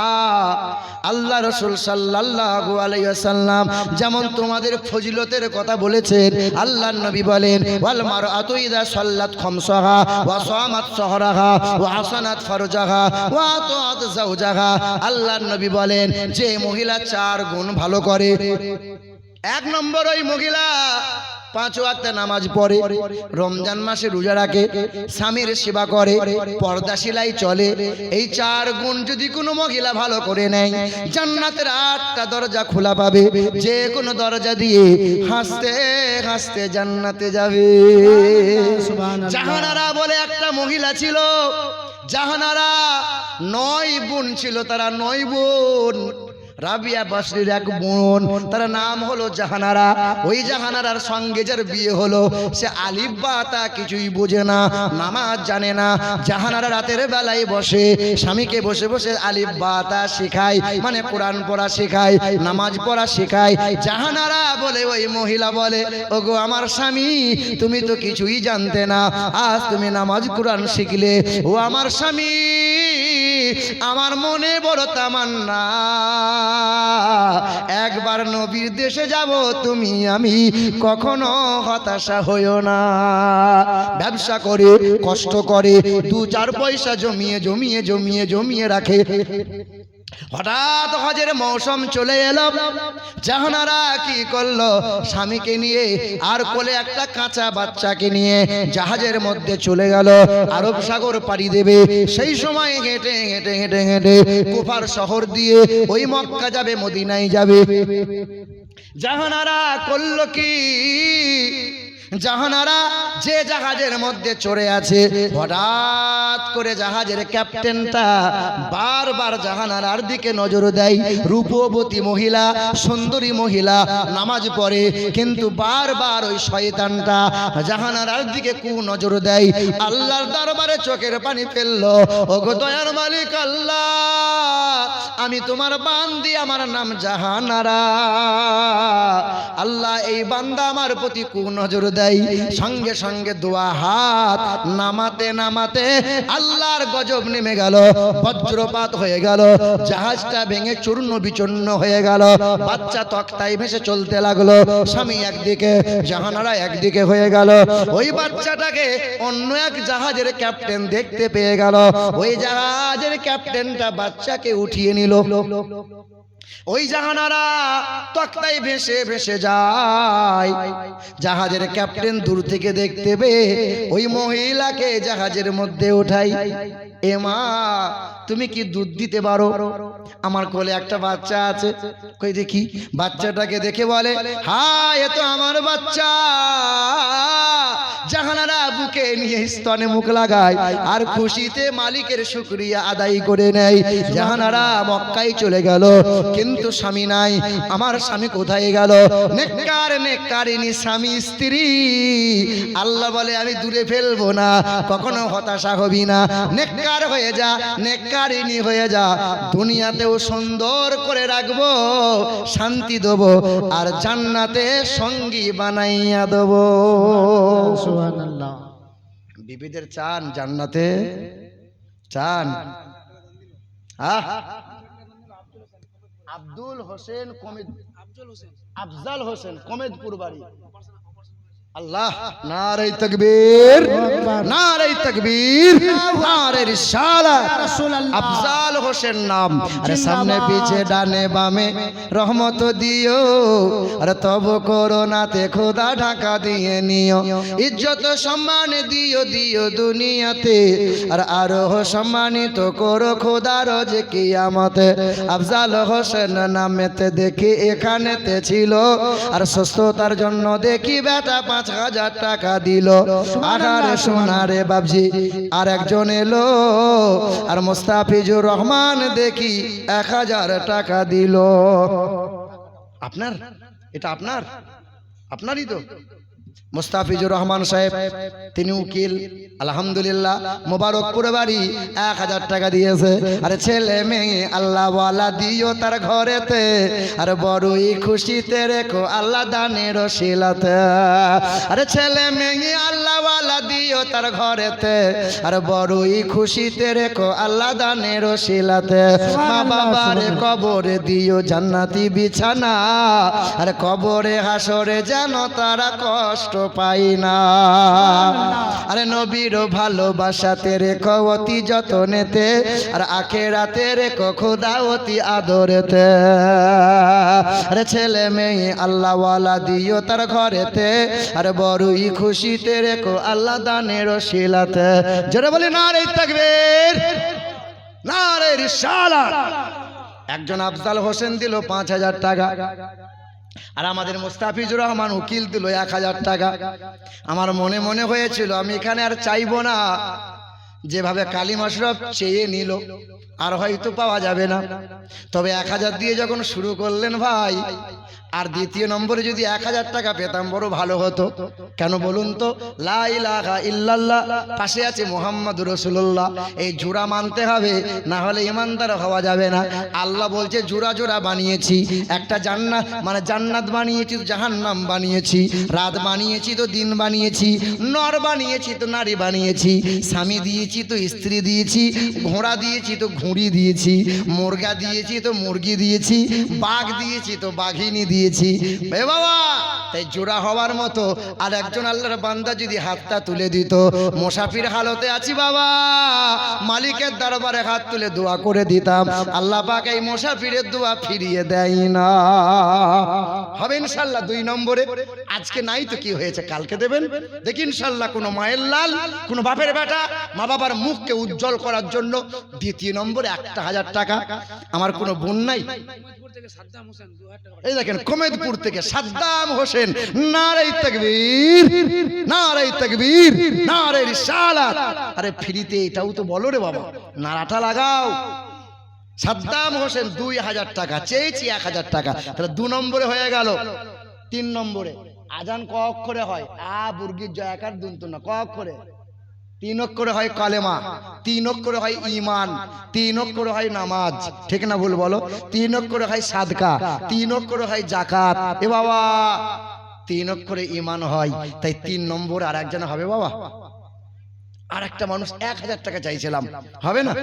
আল্লাহ রাসূল সাল্লাল্লাহু আলাইহি ওয়াসাল্লাম যেমন তোমাদের ফজিলতের কথা বলেছেন, আল্লাহর নবী বলেন, ওয়াল মারআতু ইযা সাল্লাত খামসাহা ওয়া সামাত সাহরাহা ওয়া হাসানাত ফারজাহা ওয়া আতাত যাওজাহা। আল্লাহর নবী বলেন, যে মহিলা 4 গুণ ভালো করে, 1 নম্বর ওই মহিলা 5 ওয়াক্ত নামাজ পড়ে, রমজান মাসে রোজা রাখে, স্বামীর সেবা করে, পর্দাশীলাই চলে। এই 4 গুণ যদি কোনো মহিলা ভালো করে নেয়, জান্নাতের 8টা দরজা খোলা পাবে। যে কোনো দরজা দিয়ে হাসতে হাসতে জান্নাতে যাবে। জাহানারা বলে একটা মহিলা ছিল, জাহানারা 9 বোন ছিল, তারা 9 বোন। রাবিয়া বাসরির 1 বোন, তার নাম হলো জাহানারা। ওই জাহানারার সঙ্গে যার বিয়ে হলো, সে আলিফ বা তা কিছুই বোঝে না, নামাজ জানে না। জাহানারা রাতের বেলায় বসে স্বামীকে বসে বসে আলিফ বা তা শেখায়, মানে কোরআন পড়া শেখায়, নামাজ পড়া শেখায়। জাহানারা বলে, ওই মহিলা বলে, ওগো আমার স্বামী, তুমি তো কিছুই জানতে না, আজ তুমি নামাজ কোরআন শিখলে। ও আমার স্বামী, আমার মনে বড় তামান্না, একবার নবীর দেশে যাব, তুমি আমি কখনো হতাশা হইও না। ব্যবসা করে, কষ্ট করে, 2-4 পয়সা জমিয়ে জমিয়ে জমিয়ে জমিয়ে রাখে। হঠাৎ হজের মৌসুম চলে এলো। জাহানারা কি করলো, স্বামীকে নিয়ে আর কোলে একটা কাঁচা বাচ্চাকে নিয়ে জাহাজের মধ্যে চলে গেল আরব সাগর পাড়ি দেবে। সেই সময় হেঁটে হেঁটে হেঁটে হেঁটে কুফার শহর দিয়ে ওই মক্কা যাবে, মদিনায় যাবে। জাহানারা করলো কি, জাহানারা যে জাহাজের মধ্যে চড়ে আছে, হঠাৎ করে জাহাজের ক্যাপ্টেনটা বারবার জাহানারার দিকে নজর দেয়। রূপবতী মহিলা, সুন্দরী মহিলা, নামাজ পড়ে, কিন্তু বারবার ওই শয়তানটা জাহানারার দিকে কু নজর দেয়। আল্লাহর দরবারে চোখের পানি ফেললো। ওগো দয়ার মালিক আল্লাহ, আমি তোমার বান্দি, আমার নাম জাহানারা। আল্লাহ, এই বান্দা আমার প্রতি কু নজর দেয়। সঙ্গে সঙ্গে দোয়া হাত নামাতে নামাতে আল্লাহর গজব নেমে গেল, বজ্রপাত হয়ে গেল, জাহাজটা ভেঙে চূর্ণ বিচূর্ণ হয়ে গেল। বাচ্চা তক্তায় ভেসে চলতে লাগলো। স্বামী একদিকে, জাহানারা একদিকে হয়ে গেল। ওই বাচ্চাটাকে অন্য এক জাহাজের ক্যাপ্টেন দেখতে পেয়ে গেল। ওই জাহাজের ক্যাপ্টেনটা বাচ্চাকে উঠিয়ে নিল। ওই জাহানারা তক্তায় ভেসে ভেসে যায়। জাহাজের ক্যাপ্টেন দূর থেকে দেখতে পেয়ে ওই মহিলাকে জাহাজের মধ্যে ওঠাই। এ মা, তুমি কি দুধ দিতে পারো? আমার কোলে একটা বাচ্চা আছে। কই দেখি। বাচ্চাটাকে দেখে বলে, হ্যাঁ, এ তো আমার বাচ্চা। জাহানারা বুকে নিয়ে স্তনে মুখ লাগায় আর খুশিতে মালিকের শুকরিয়া আদায় করে নেয়। জাহানারা মক্কায় চলে গেল, কিন্তু স্বামী নাই। আমার স্বামী কোথায় গেল? নেককার নেককারিনী স্বামী স্ত্রী। আল্লাহ বলে, আমি দূরে ফেলবো না, কখনো হতাশা হবি না। নেককার হয়ে যা, নেককারিনী হয়ে যা, দুনিয়াতেও সুন্দর করে রাখবো, শান্তি দেবো, আর জান্নাতে সঙ্গী বানাইয়া দেবো। সুবহানাল্লাহ। বিবিদের চান জান্নাতে? চান? আব্দুল হোসেন কমেদ, আফজাল হোসেন কমেদপুর বাড়ি। আল্লাহ, নারে তাকবীর, নারে তাকবীর, নারে রিসালাত। আফজাল হোসেন নাম। আরে সামনে পিছে ডানে বামে রহমত দিও, আর তব করোনাতে খোদা ঢাকা দিয়ে নিও। ইজ্জত সম্মান দিও দিও দুনিয়াতে, আর আরো সম্মানিত করো খোদা রোজ কিয়ামতে। আফজাল হোসেন নামেতে দেখি এখানেতে ছিল, আর সুস্থতার জন্য দেখি বেটা 5,000 টাকা দিল। আহারে সোনারে বাবজি, আর একজন এলো, আর মোস্তাফিজুর রহমান দেখি 1,000 টাকা দিল। আপনার? এটা আপনার? আপনারই তো? মোস্তাফিজুর রহমান সাহেব, তিনি উকিল, আলহামদুলিল্লাহ, মোবারকপুর বাড়ি, 1,000 টাকা দিয়েছে। আরে ছেলে মেয়ে আল্লাহ ওয়ালা দিও তার ঘরেতে, আর বড়ই খুশিতে রেখো আল্লাহ দানের শিলাতে। আরে ছেলে মেয়ে আল্লাহ ওয়ালা দিও তার ঘরেতে, আর বড়ই খুশিতে রেখো আল্লাহ দানের শিলাতে। মা বাবার কবরে দিও জান্নাতি বিছানা, আর কবরে হাসরে যেন তারা কষ্ট পাই না। আরে নবীর ভালোবাসাতে রেখো অতি যতনেতে, আর আখেরাতে রেখো খোদা অতি আদরেতে। আরে ছেলে মেয়ে আল্লাহ ওয়ালা দিও তার ঘরেতে, আর বড়ই খুশিতে রেখো আল্লাহ দানের শিলাতে। জোরে বলি নারে তাকবীর, নারে রিসালাত। একজন আফজাল হোসেন দিল 5,000 টাকা, আর আমাদের মোস্তাফিজুর রহমান উকিল দিল 1,000 টাকা। আমার মনে মনে হয়েছিল আমি এখানে আর চাইবো না, যেভাবে কালিমা শরীফ চেয়ে নিল আর হয়তো পাওয়া যাবে না। তবে 1,000 দিয়ে যখন শুরু করলেন ভাই, আর দ্বিতীয় নম্বরে যদি 1,000 টাকা পেতাম বড় ভালো হতো। কেন বলুন তো? লা ইলাহা ইল্লাল্লাহ, পাশে আছে মুহাম্মাদুর রাসূলুল্লাহ। এই জোড়া মানতে হবে, না হলে ইমানদার হওয়া যাবে না। আল্লাহ বলছে জোড়া জোড়া বানিয়েছি, একটা জান্নাত মানে জান্নাত বানিয়েছি তো জাহান্নাম বানিয়েছি, রাত বানিয়েছি তো দিন বানিয়েছি, নর বানিয়েছি তো নারী বানিয়েছি, স্বামী দিয়েছি তো স্ত্রী দিয়েছি, ঘোড়া দিয়েছি তো ঘুড়ি দিয়েছি, মুরগা দিয়েছি তো মুরগি দিয়েছি, বাঘ দিয়েছি তো বাঘিনী দিয়েছি। দিয়েছি এ বাবা। তাই জোড়া হওয়ার মতো আর একজন আল্লাহর বান্দা যদি হাতটা তুলে দিত, মুসাফির হালতে আছি বাবা, মালিকের দরবারে হাত তুলে দোয়া করে দিতাম, আল্লাহ পাক এই মুসাফিরের দোয়া ফিরিয়ে দেয় না। হবে ইনশাআল্লাহ 2 নম্বরে। আজকে নাই তো কি হয়েছে, কালকে দেবেন দেখি ইনশাআল্লাহ। কোনো মায়ের লাল, কোনো বাপের বেটা মা বাবার মুখকে উজ্জ্বল করার জন্য 2 নম্বরে 1000 টাকা। আমার কোনো বোন নাই, এই দেখেন কোমেদপুর থেকে সাদ্দাম হোসেন, নারে তাকবীর, নারে তাকবীর, নারে রিসালাত। আরে ফ্রিতে এটাও তো বলো রে বাবা, নারাটা লাগাও। সাদ্দাম হোসেন 2000 টাকা চেয়েছি, 1000 টাকা, তাহলে 2 নম্বরে হয়ে গেল। 3 নম্বরে আজান ক অক্ষরে হয়? আ বুর্গির জয়াকার দুন্ত না, ক অক্ষরে? 3 অক্ষরে হয় কালেমা, 3 অক্ষরে হয় ঈমান, 3 অক্ষরে হয় নামাজ, ঠিক না ভুল বলো? 3 অক্ষরে হয় সাদকা, 3 অক্ষরে হয় যাকাত। এ বাবা 3 অক্ষরে ঈমান হয়, তাই 3 নম্বরে আর একজন হবে বাবা। আর একটা মানুষ 1000 টাকা চাইছিলাম, হবে না?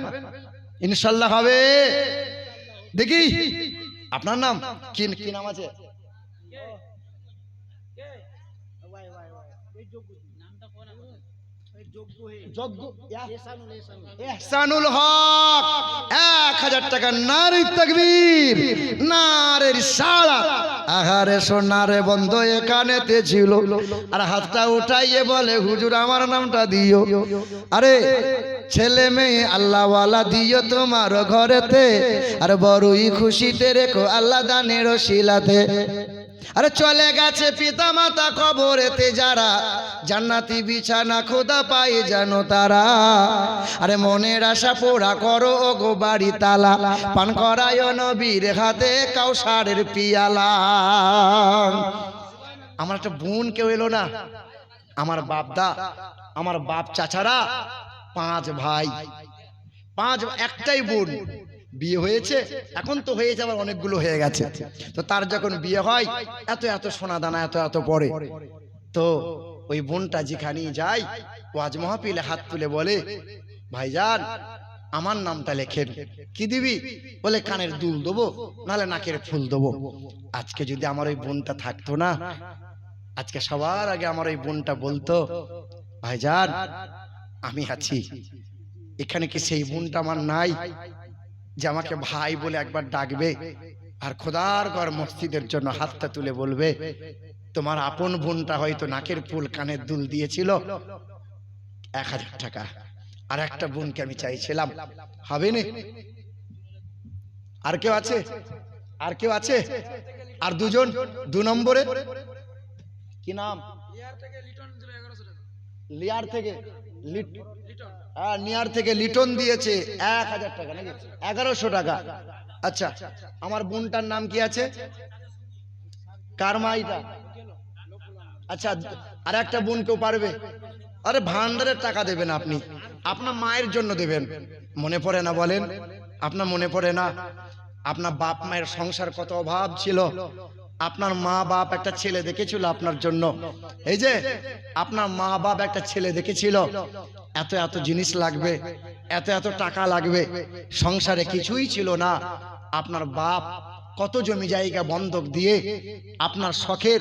ইনশাআল্লাহ হবে। দেখি আপনার নাম কি, কি নাম আছে? ইহসানুল হক 1000 টাকা। নারে তাকবীর, নারে রিসালাত। আহারে সোনারে বন্ধ এখানেতে ছিল, আর হাতটা উঠাইয়ে বলে হুজুর আমার নামটা দিও। আরে ছেলে মেয়ে আল্লাহওয়ালা দিও তোমার ঘরেতে, আর বড়ই খুশিতে রেখো আল্লাহ দানের শিলাতে। আরে চলে গেছে পিতা মাতা কবরেতে যারা, জান্নাতি বিছানা খোদা পায় জানো তারা। আরে মনের আশা পোড়া করো ও গো বাড়ি তালা, পান করায় নবীর হাতে কাউসারের পিয়ালা। আমার একটা বোন কেউ এলো না, আমার বাপদা, আমার বাপ চাচারা 5 ভাই, 5 একটাই বোন। বিয়ে হয়েছে, এখন তো হয়েছে আবার অনেকগুলো হয়ে গেছে। তো তার যখন বিয়ে হয় এত এত সোনা দানা এত এত পড়ে, তো ওই বোনটা যেখানে যায় ওয়াজ মাহফিলে হাত তুলে বলে ভাইজান আমার নামটা লেখেন। কি দিবি? বলে কানের দুল দেবো, নাহলে নাকের ফুল দেবো। আজকে যদি আমার ওই বোনটা থাকতো না, আজকে সবার আগে আমার ওই বোনটা বলতো ভাইজান আমি আছি। এখানে কি সেই বোনটা আমার নাই যে আমাকে ভাই বলে একবার ডাকবে, আর খোদার ঘর মসজিদের জন্য হাতটা তুলে বলবে তোমার আপন বোনটা হয়তো নাকের ফুল কানের দুল দিয়েছিল 1000 টাকা। আর একটা বোনকে আমি চাইছিলাম, হবে না? আর কেউ আছে? আর কেউ আছে? আর 2 জন 2 নম্বরে কি নাম? লিয়ার থেকে নিয়ার থেকে লিটন দিয়েছে 1000 টাকা, নাকি 1100 টাকা। আচ্ছা আমার বোনটার নাম কি আছে? কার মা এটা? আচ্ছা আর একটা বোন কেউ পারবে? আরে ভান্ডারের টাকা দেবেন আপনি, আপনার মায়ের জন্য দেবেন। মনে পড়ে না বলেন? আপনার মনে পড়ে না আপনার বাপ মায়ের সংসার কত অভাব ছিল? আপনার মা বাপ একটা ছেলে দেখেছিল আপনার জন্য, এই যে আপনার মা বাপ একটা ছেলে দেখেছিল এত এত জিনিস লাগবে, এত এত টাকা লাগবে, সংসারে কিছুই ছিল না। আপনার বাপ কত জমি জায়গা বন্ধক দিয়ে আপনার শখের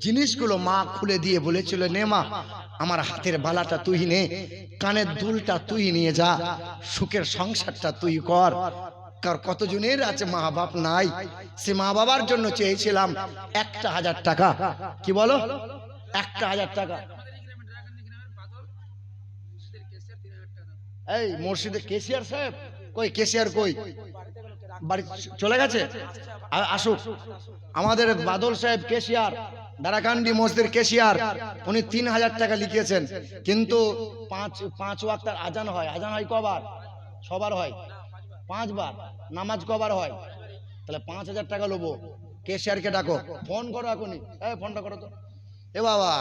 জিনিসগুলো মা খুলে দিয়ে বলেছিল নে মা আমার হাতের বালাটা তুই নে, কানের দুলটা তুই নিয়ে যা, সুখের সংসারটা তুই কর। কার কতজনের আছে মা বাপ নাই, সে মা বাবার জন্য চেয়েছিলাম 1000 টাকা। কি বলো? 1000 টাকা। এই মুর্শিদে কেসিয়ার সাহেব কই? কেসিয়ার কই? বাড়ি চলে গেছে? আসুক। আমাদের বাদল সাহেব কেসিয়ার, দারাকান্দি মসজিদের কেসিয়ার, উনি 3000 টাকা লিখিয়েছেন, কিন্তু 5 ওয়াক্তের আজান হয়। আজান হয় কবার? সবার হয় 5 বার। নামাজ কবার হয়? তাহলে 5000 টাকা লোবো। কেসিয়ারকে ডাকো, ফোন করো এখনই। ফোনটা করো তো। এ বাবা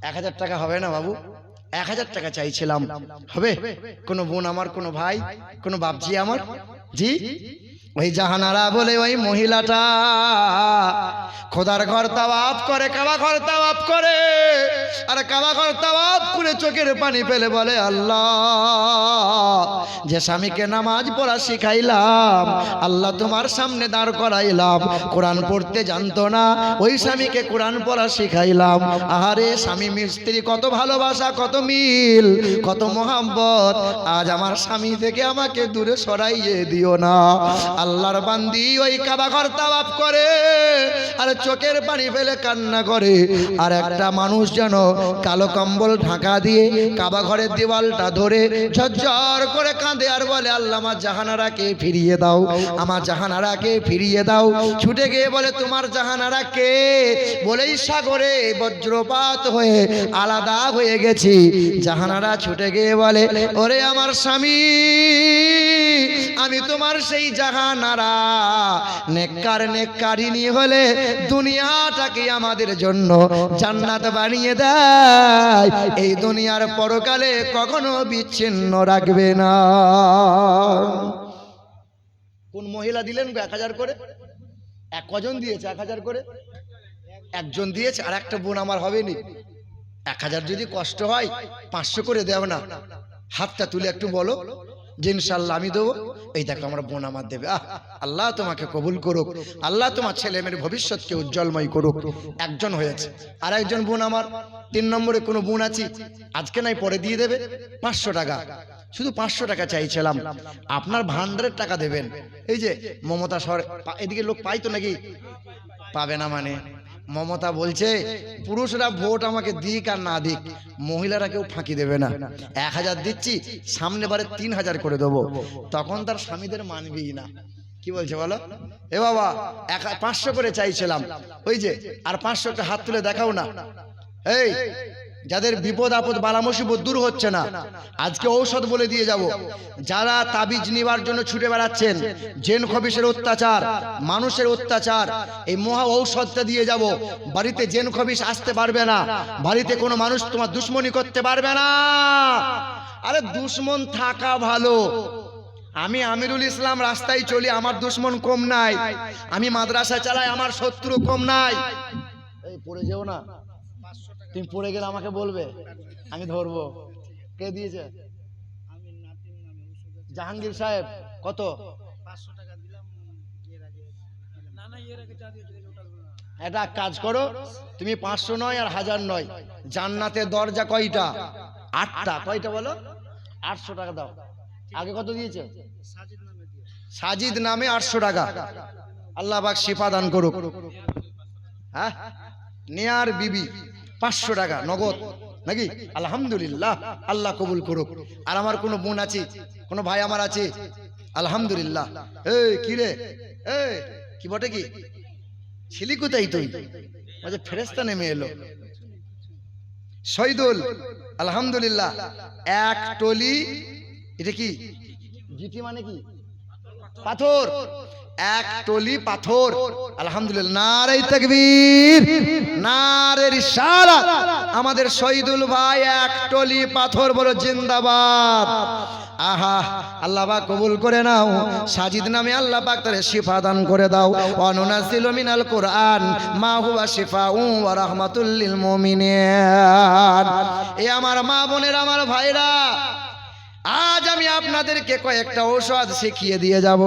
1000 টাকা হবে না বাবু? 1000 টাকা চাইছিলাম, হবে? কোনো বোন আমার, কোনো ভাই, কোনো বাপজি আমার? জি ওই জাহানারা বলে ওই মহিলাটা খোদার ঘর তাওয়াফ করে, কাবা ঘর তাওয়াফ করে, আর কাবা ঘর তাওয়াফ করে চোখের পানি ফেলে বলে আল্লাহ যে স্বামীকে নামাজ পড়া শিখাইলাম, আল্লাহ তোমার সামনে দাঁড় করাইলাম, কোরআন পড়তে জানতো না, ওই স্বামীকে কোরআন পড়া শিখাইলাম। আহারে স্বামী স্ত্রী কত ভালোবাসা, কত মিল, কত মোহাব্বত। আজ আমার স্বামী থেকে আমাকে দূরে সরাইয়ে দিও না। আল্লাহর বান্দি ওই কাবা ঘর তাওয়াফ করে আর চোখের পানি ফেলে কান্না করে, আর একটা মানুষ যেন কালো কম্বল ঢাকা দিয়ে কাবা ঘরের দেওয়ালটা ধরে ঝরঝর করে কাঁদে আর বলে, আল্লাহ আমার জাহানারাকে ফিরিয়ে দাও, আমার জাহানারাকে ফিরিয়ে দাও। ছুটে গিয়ে বলে, তোমার জাহানারা কে? বলেই সাগরে বজ্রপাত হয়ে আলাদা হয়ে গেছি। জাহানারা ছুটে গিয়ে বলে, ওরে আমার স্বামী, আমি তোমার সেই জাহানারা। নেককার নেককারিনী হলে দুনিয়াটাকে আমাদের জন্য জান্নাত বানিয়ে দেয়, এই দুনিয়ার পরকালে কখনো বিচ্ছিন্ন রাখবে না। কোন মহিলা দিলেন 1000 করে? কজন দিয়েছে 1000 করে? একজন দিয়েছে। আর একটা বোন আমার হবেনি। 1000 যদি কষ্ট হয় 500 করে দেও না, হাতটা তুলে একটু বলো যে ইনশাআল্লাহ আমি দেবো। এই দেখো আমার বোন আমার দেবে। আল্লাহ তোমাকে কবুল করুক, আল্লাহ তোমার ছেলে মেয়ের ভবিষ্যৎকে উজ্জ্বলময় করুক। একজন হয়েছে। আর একজন বোন আমার 3 নম্বরে কোনো বোন আছে, আজকে নাই পরে দিয়ে দেবে 500 টাকা। শুধু 500 টাকা চাইছিলাম, আপনার ভান্ডারের টাকা দেবেন। এই যে মমতা সর, এদিকে লোক পাই তো নাকি? পাবে না মানে মমতা বলছে পুরুষরা ভোট আমাকে দিক আর না দিক, মহিলারা কেউ ফাঁকি দেবে না। 1000 দিচ্ছি, সামনে বারে 3000 করে দেবো। তখন তার স্বামীদের মানবেই না। কি বলছে বলো? এ বাবা 500 করে চাইছিলাম, ওই যে আর 500টা হাত তুলে দেখাও না। এই যাদের বিপদ আপদ বালা মুসিবত দূর হচ্ছে না, আজকে ঔষধ বলে দিয়ে যাব। যারা তাবিজ নিবার জন্য ছুটে বেড়াচ্ছেন, জেন খবিশের অত্যাচার, মানুষের অত্যাচার, এই মহা ঔষধটা দিয়ে যাব। বাড়িতে জেন খবিশ আসতে পারবে না, বাড়িতে কোনো মানুষ তোমার দুশ্মনী করতে পারবে না। আরে দুশ্মন থাকা ভালো। আমি আমিরুল ইসলাম রাস্তায় চলি, আমার দুশ্মন কম নাই। আমি মাদ্রাসা চালাই, আমার শত্রু কম নাই। এই পড়ে যেও না, তুমি পড়ে গেলে আমাকে বলবে, আমি ধরবো। কে দিয়েছে? জাহাঙ্গীর সাহেব। কত? 500 টাকা দিলাম। এটা কাজ করো, তুমি 500 নয় আর 1000 নয়, জান্নাতের দরজা কয়টা? 8টা। কয়টা বলো? 800 টাকা দাও। আগে কত দিয়েছে? সাজিদ নামে 800 টাকা। আল্লাহ পাক শিফা দান করুক। হ্যাঁ, নেয়ার বিবি 500 টাকা নগদ নাকি? আলহামদুলিল্লাহ, আল্লাহ কবুল করুক। আর আমার কোনো বোন আছে, কোনো ভাই আমার আছে, আলহামদুলিল্লাহ। এই কি রে, এই কি বটে, কি ছিলি কোথায় তুই? মাঝে ফেরেশতা নেমে এলো। শহীদুল, আলহামদুলিল্লাহ। 1 টলি, এটা কি জিটি মানে কি? পাথর। 1 টলি পাথর। আলহামদুলিল্লাহ। নারে তাকবীর, নারে রিসালাত। আমাদের শহীদুল ভাই 1 টলি পাথর বলো জিন্দাবাদ। আহা, আল্লাহ পাক কবুল করে নাও। সাজিদ নামে আল্লাহ পাক তারে শিফা দান করে দাও। অনুনাজিলু মিনাল কুরআন মা হুয়া শিফাউ ওয়া রাহমাতুল লিল মুমিনিন। এ আমার মা বোনের, আমার ভাইরা, আজ আমি আপনাদেরকে কয়েকটা ঔষধ শিখিয়ে দিয়ে যাব।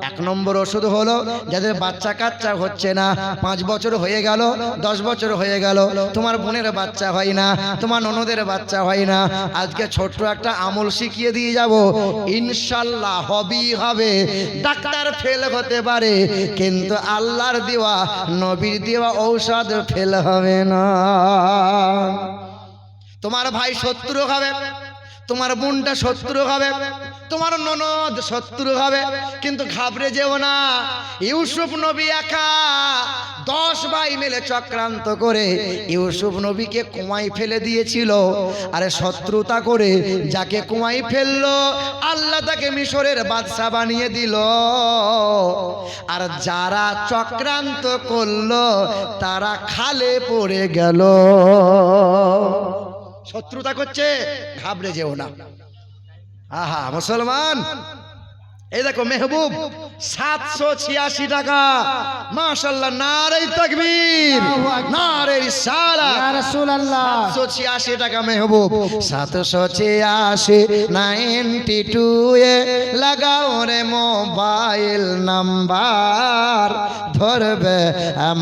1 নম্বর ওষুধ হলো যাদের বাচ্চা কাচ্চা হচ্ছে না, 5 বছর হয়ে গেল, 10 বছর হয়ে গেল, তোমার বোনের বাচ্চা হয় না, তোমার ননদের বাচ্চা হয় না, আজকে ছোট্ট একটা আমল শিখিয়ে দিয়ে যাব। ইনশাআল্লাহ হবেই হবে। ডাক্তার ফেল হতে পারে, কিন্তু আল্লাহর দেওয়া, নবীর দেওয়া ঔষধ ফেল হবে না। তোমার ভাই শত্রু হবে, তোমার বোনটা শত্রু হবে, তোমার ননদ শত্রু হবে, কিন্তু ঘাবড়ে যেও না। ইউসুফ নবী একা 10 ভাই মিলে চক্রান্ত করে ইউসুফ নবীকে কুয়ায় ফেলে দিয়েছিল। আরে শত্রুতা করে যাকে কুয়ায় ফেললো, আল্লাহ তাকে মিশরের বাদশা বানিয়ে দিল। আর যারা চক্রান্ত করলো তারা খালে পড়ে গেল। শত্রুতা করছে, ঘাবড়ে যেও না। আহা মুসলমান, এই দেখো মেহবুব 786 টাকা। মাশাআল্লাহ, নারে তাকবীর, নারে রিসালাত। ইয়া রাসূলুল্লাহ 786 টাকা মেহবুব। 786 92 এ লাগাও রে মোবাইল নাম্বার, ধরবে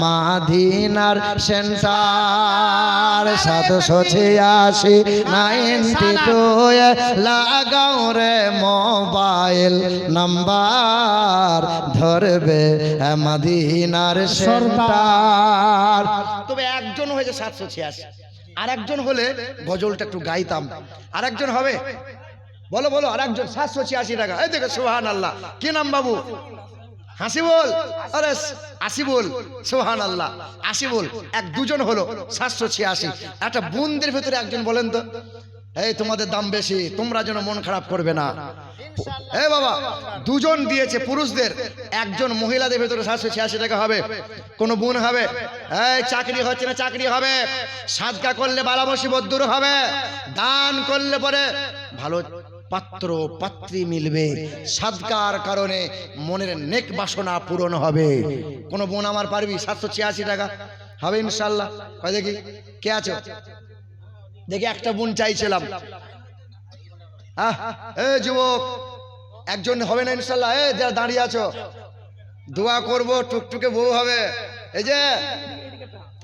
মাদিনার সেন্টার। 786 92 এ লাগাও রে মোবাইল নাম্বার, ধরবে মাদিনার সেন্টার। তবে একজন হয়েছে 786, আর একজন হলে গজলটা একটু গাইতাম। আর একজন হবে, বলো বলো, আর একজন 786 টাকা। এই দেখো সুবহানাল্লাহ। কি নাম বাবু? হাসিবুল। আরে আসিবুল, সুবহানাল্লাহ, আসিবুল। এক দুজন হলো 786। একটা বোনদের ভেতরে একজন বলেন তো, এই তোমাদের দাম বেশি, তোমরা যেন মন খারাপ করবে না। এ বাবা, দুজন দিয়েছে পুরুষদের, একজন মহিলাদের ভেতরে 786 টাকা হবে। কোন বোন হবে, এই চাকরি হচ্ছে না, চাকরি হবে। সাদকা করলে বালা মুসিবত দূর হবে। দান করলে পরে ভালো পাত্র পাত্রী মিলবে। সাদকার কারণে মনের নেক বাসনা পূরণ হবে। কোন বোন আমার পারবি? 786 টাকা হবে ইনশাল্লাহ। কয় দেখি কে আছো? দেখি একটা বোন চাইছিলাম। এ যুবক, একজন হবে না ইনশাল্লাহ? এ যারা দাঁড়িয়ে আছো, দোয়া করব, টুকটুকে বউ হবে। এই যে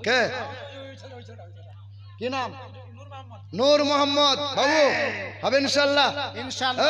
কে, কি নাম? নূর মোহাম্মদ বাবু, হবে ইনশাল্লাহ? ইনশাআল্লাহ।